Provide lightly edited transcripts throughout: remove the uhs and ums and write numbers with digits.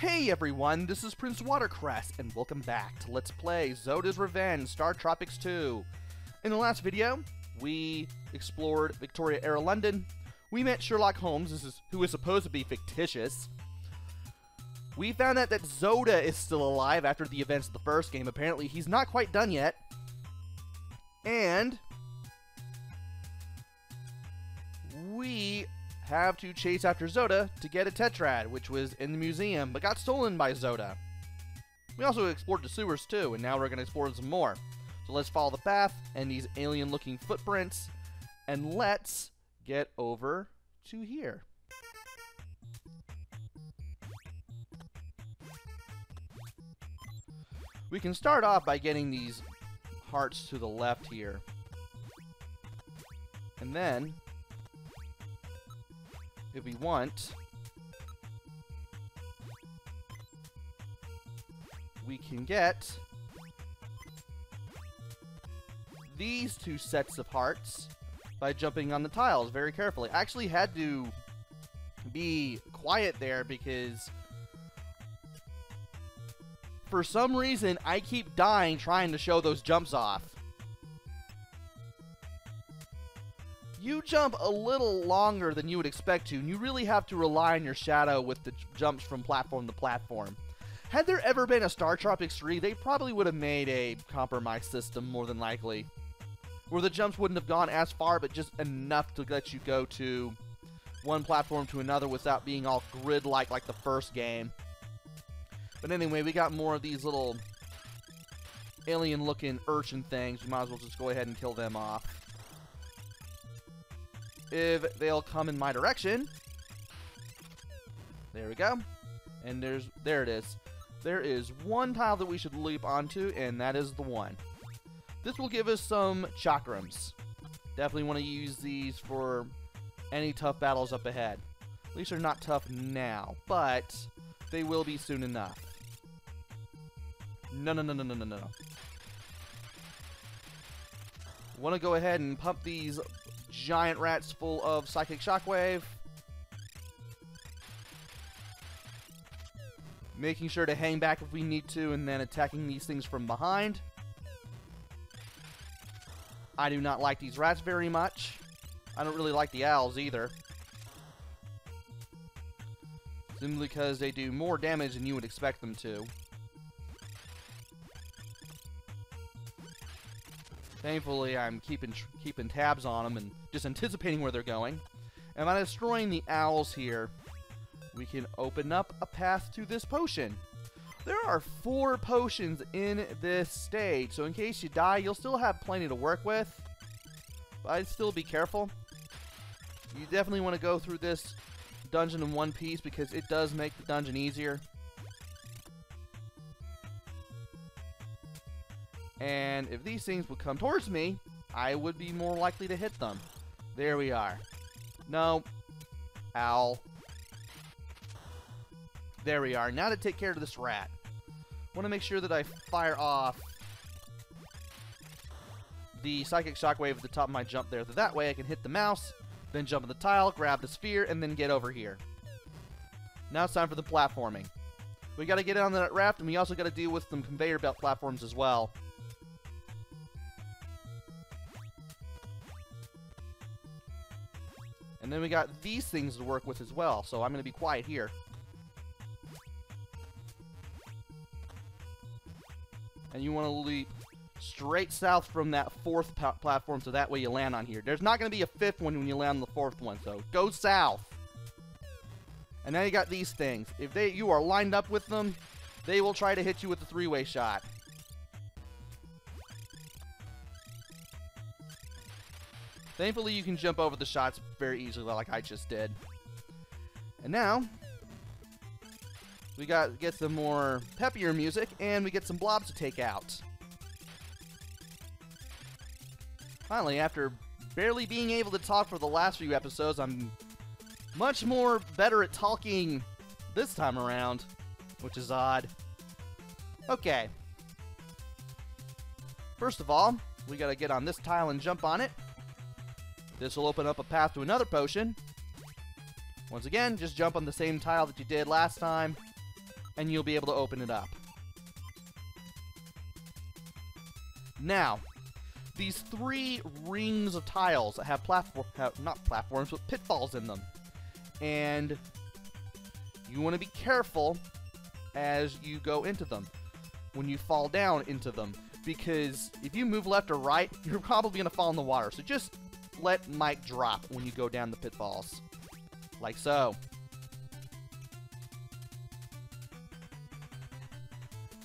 Hey everyone, this is PrinceWatercress, and welcome back to Let's Play Zoda's Revenge, StarTropics 2. In the last video, we explored Victoria-era London. We met Sherlock Holmes, who is supposed to be fictitious. We found out that Zoda is still alive after the events of the first game. Apparently, he's not quite done yet. And we have to chase after Zoda to get a Tetrad, which was in the museum, but got stolen by Zoda. We also explored the sewers too, and now we're going to explore some more. So let's follow the path and these alien-looking footprints, and let's get over to here. We can start off by getting these hearts to the left here. And then, if we want, we can get these two sets of hearts by jumping on the tiles very carefully. I actually had to be quiet there because for some reason I keep dying trying to show those jumps off. You jump a little longer than you would expect to, and you really have to rely on your shadow with the jumps from platform to platform. Had there ever been a StarTropics 3, they probably would have made a compromise system, more than likely, where the jumps wouldn't have gone as far, but just enough to let you go to one platform to another without being all grid-like like the first game. But anyway, we got more of these little alien-looking urchin things. We might as well just go ahead and kill them off. If they'll come in my direction. There we go. And there it is. There is one tile that we should leap onto, and that is the one. This will give us some chakrams. Definitely want to use these for any tough battles up ahead. At least they're not tough now, but they will be soon enough. No. Want to go ahead and pump these giant rats full of psychic shockwave. Making sure to hang back if we need to, and then attacking these things from behind. I do not like these rats very much. I don't really like the owls either. Simply because they do more damage than you would expect them to. Thankfully, I'm keeping tabs on them and just anticipating where they're going. And by destroying the owls here, we can open up a path to this potion. There are 4 potions in this stage, so in case you die, you'll still have plenty to work with. But I'd still be careful. You definitely want to go through this dungeon in one piece because it does make the dungeon easier. And if these things would come towards me, I would be more likely to hit them. There we are. No. Owl. There we are. Now to take care of this rat. Want to make sure that I fire off the psychic shockwave at the top of my jump there. That way I can hit the mouse, then jump on the tile, grab the sphere, and then get over here. Now it's time for the platforming. We got to get on that raft, and we also got to deal with some conveyor belt platforms as well. And then we got these things to work with as well, so I'm going to be quiet here. And you want to leap straight south from that 4th platform, so that way you land on here. There's not going to be a 5th one when you land on the 4th one, so go south. And now you got these things. If you are lined up with them, they will try to hit you with a 3-way shot. Thankfully, you can jump over the shots very easily like I just did. And now, we get some more peppier music, and we get some blobs to take out. Finally, after barely being able to talk for the last few episodes, I'm much more better at talking this time around, which is odd. Okay. First of all, we gotta get on this tile and jump on it. This will open up a path to another potion. Once again, just jump on the same tile that you did last time. and you'll be able to open it up. Now, these 3 rings of tiles that have not platforms, but pitfalls in them. And you want to be careful as you go into them, when you fall down into them, because if you move left or right, you're probably going to fall in the water. So just let Mike drop when you go down the pitfalls, like so.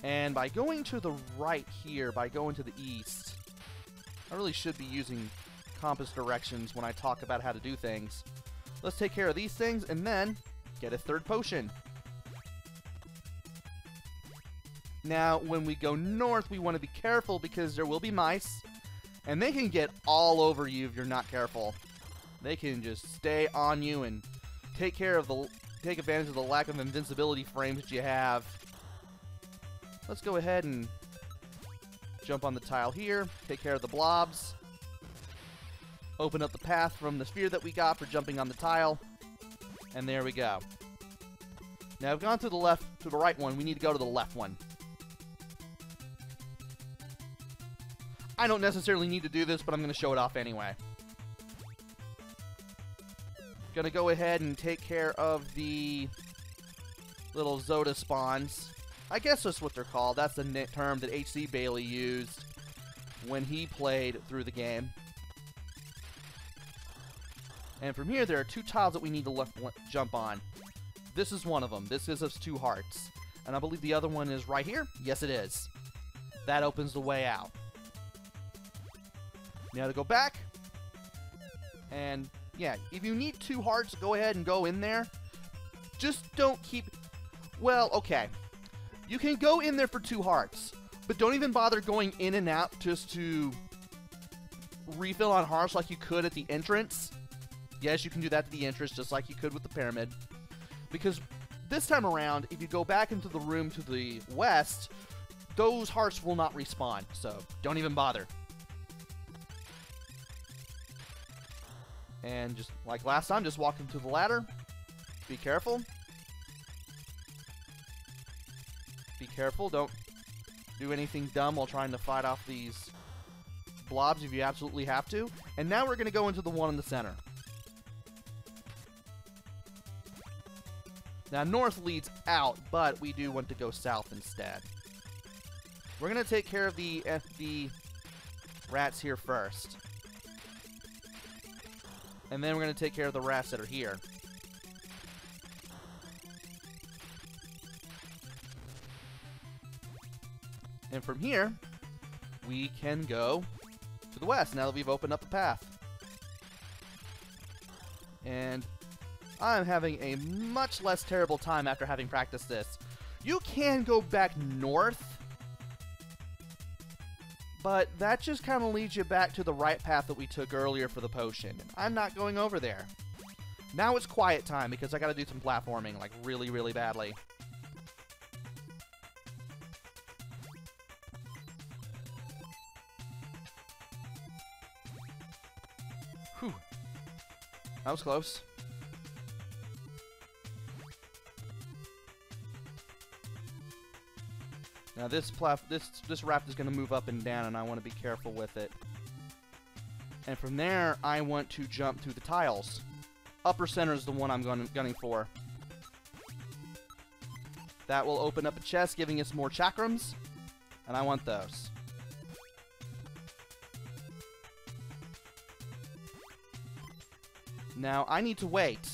And by going to the right here, by going to the east, I really should be using compass directions when I talk about how to do things. Let's take care of these things and then get a 3rd potion. Now, when we go north, we want to be careful because there will be mice, and they can get all over you if you're not careful. They can just stay on you and take advantage of the lack of invincibility frames that you have. Let's go ahead and jump on the tile here, take care of the blobs, open up the path from the sphere that we got for jumping on the tile, and there we go. Now I've gone to the right one, we need to go to the left one. I don't necessarily need to do this, but I'm going to show it off anyway. Gonna go ahead and take care of the little Zoda spawns. I guess that's what they're called. That's the term that H.C. Bailey used when he played through the game. And from here, there are 2 tiles that we need to jump on. This is one of them. This gives us 2 hearts. And I believe the other one is right here. Yes, it is. That opens the way out. Now to go back. And yeah, if you need 2 hearts, go ahead and go in there. Just don't keep... Well, okay. You can go in there for 2 hearts, but don't even bother going in and out just to refill on hearts like you could at the entrance. Yes, you can do that at the entrance just like you could with the pyramid. Because this time around, if you go back into the room to the west, those hearts will not respawn, so don't even bother. And just like last time, just walk into the ladder. Be careful. Be careful, don't do anything dumb while trying to fight off these blobs if you absolutely have to. And now we're going to go into the one in the center. Now north leads out, but we do want to go south instead. We're going to take care of the rats here first. And then we're going to take care of the rats that are here. And from here, we can go to the west now that we've opened up the path. And I'm having a much less terrible time after having practiced this. You can go back north, but that just kind of leads you back to the right path that we took earlier for the potion. And I'm not going over there. Now it's quiet time because I got to do some platforming, like really, really badly. Whew. That was close. Now this raft is going to move up and down, and I want to be careful with it. And from there, I want to jump through the tiles. Upper center is the one I'm gunning for. That will open up a chest, giving us more chakrams, and I want those. Now, I need to wait.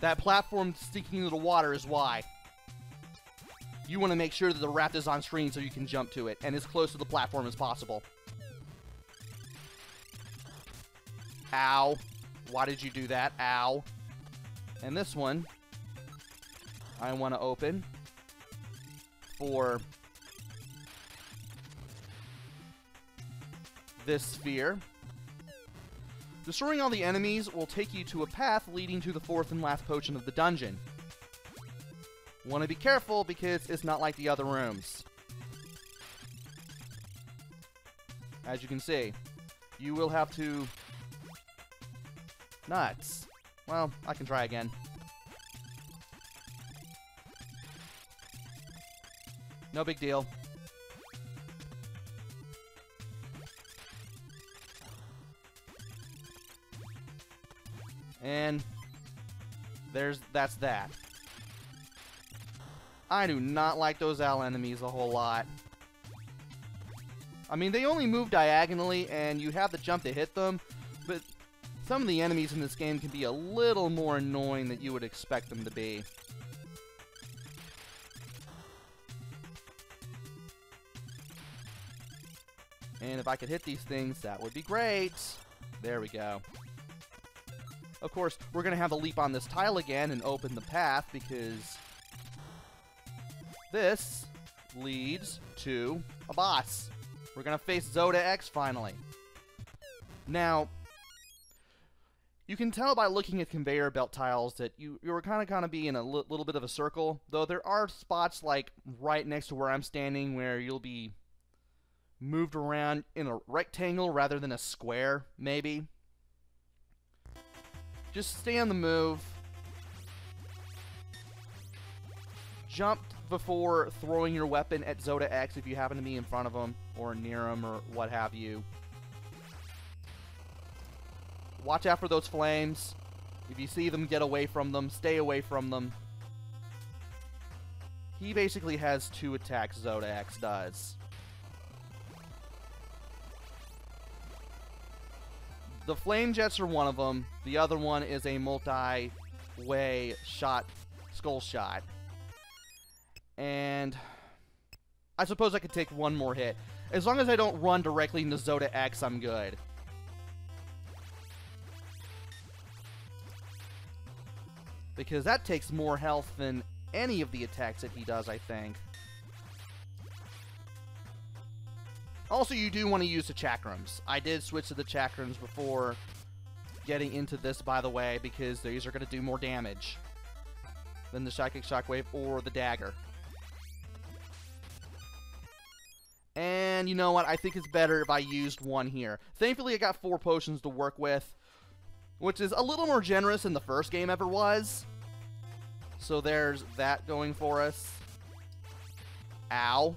That platform sticking into the water is why. You want to make sure that the raft is on screen so you can jump to it, and as close to the platform as possible. Ow. Why did you do that? Ow. And this one, I want to open for this sphere. Destroying all the enemies will take you to a path leading to the 4th and last potion of the dungeon. Want to be careful because it's not like the other rooms. As you can see, you will have to Nuts. Well, I can try again. No big deal. And that's that. I do not like those owl enemies a whole lot. I mean, they only move diagonally, and you have the jump to hit them, but some of the enemies in this game can be a little more annoying than you would expect them to be. And if I could hit these things, that would be great. There we go. Of course, we're going to have to leap on this tile again and open the path, because this leads to a boss. We're going to face Zoda-X finally. Now, you can tell by looking at conveyor belt tiles that you're kind of be in a little bit of a circle, though there are spots like right next to where I'm standing where you'll be moved around in a rectangle rather than a square, maybe. Just stay on the move. Jump before throwing your weapon at Zoda-X if you happen to be in front of him or near him or what have you. Watch out for those flames. If you see them, get away from them. Stay away from them. He basically has 2 attacks, Zoda-X does. The flame jets are one of them. The other one is a multi-way shot, skull shot. And I suppose I could take one more hit. As long as I don't run directly into Zoda-X, I'm good. Because that takes more health than any of the attacks that he does, I think. Also, you do want to use the chakrams. I did switch to the chakrams before getting into this, by the way, because these are going to do more damage than the Psychic Shockwave or the dagger. And you know what? I think it's better if I used one here. Thankfully, I got 4 potions to work with, which is a little more generous than the first game ever was. So there's that going for us. Ow.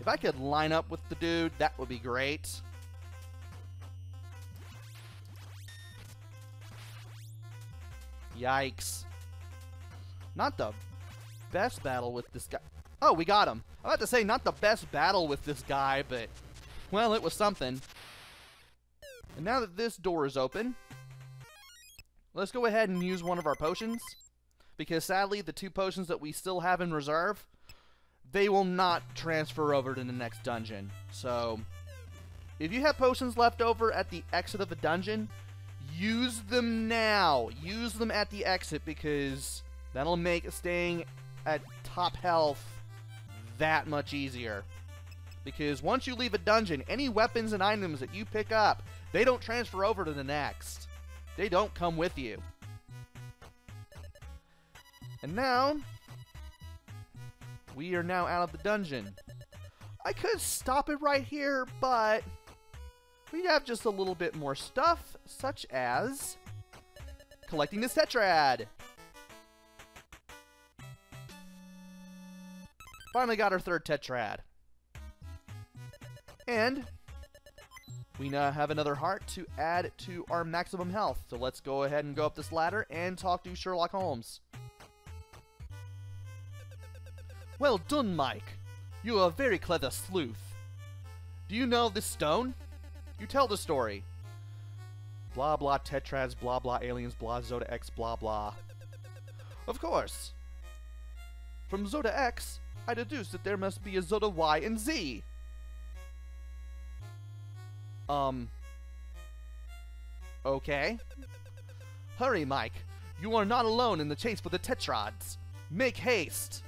If I could line up with the dude, that would be great. Yikes. Not the best battle with this guy. Oh, we got him. I'm about to say, not the best battle with this guy, but, well, it was something. And now that this door is open, let's go ahead and use one of our potions. Because sadly, the 2 potions that we still have in reserve, they will not transfer over to the next dungeon. So, if you have potions left over at the exit of the dungeon, use them now. Use them at the exit, because that'll make staying at top health that much easier. Because once you leave a dungeon, any weapons and items that you pick up, they don't transfer over to the next. They don't come with you. And now, we are now out of the dungeon. I could stop it right here, but we have just a little bit more stuff, such as collecting this tetrad. Finally got our 3rd tetrad. And we now have another heart to add to our maximum health. So let's go ahead and go up this ladder and talk to Sherlock Holmes. Well done, Mike. You are a very clever sleuth. Do you know this stone? You tell the story. Blah blah tetrads, blah blah aliens, blah Zoda-X, blah blah. Of course. From Zoda-X, I deduced that there must be a Zoda-Y and Z. Okay. Hurry, Mike. You are not alone in the chase for the tetrads. Make haste.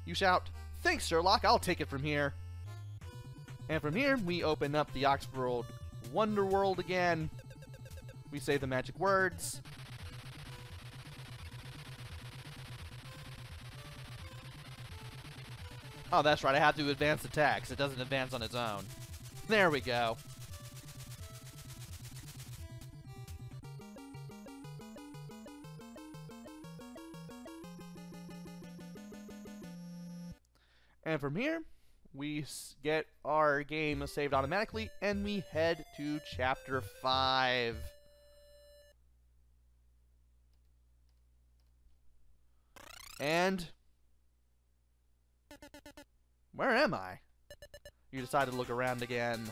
You shout, "Thanks, Sherlock, I'll take it from here." And from here, we open up the Oxford Wonder World again. We say the magic words. Oh, that's right, I have to advance attacks. It doesn't advance on its own. There we go. And from here, we get our game saved automatically, and we head to Chapter 5. And where am I? You decide to look around again.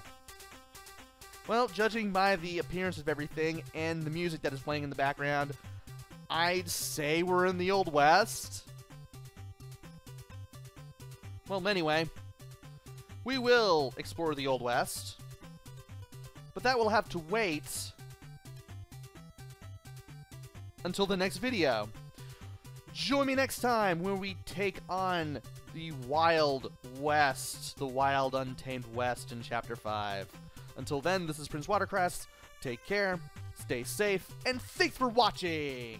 Well, judging by the appearance of everything and the music that is playing in the background, I'd say we're in the Old West. Well, anyway, we will explore the Old West, but that will have to wait until the next video. Join me next time when we take on the Wild West, the Wild Untamed West in Chapter 5. Until then, this is PrinceWatercress. Take care, stay safe, and thanks for watching!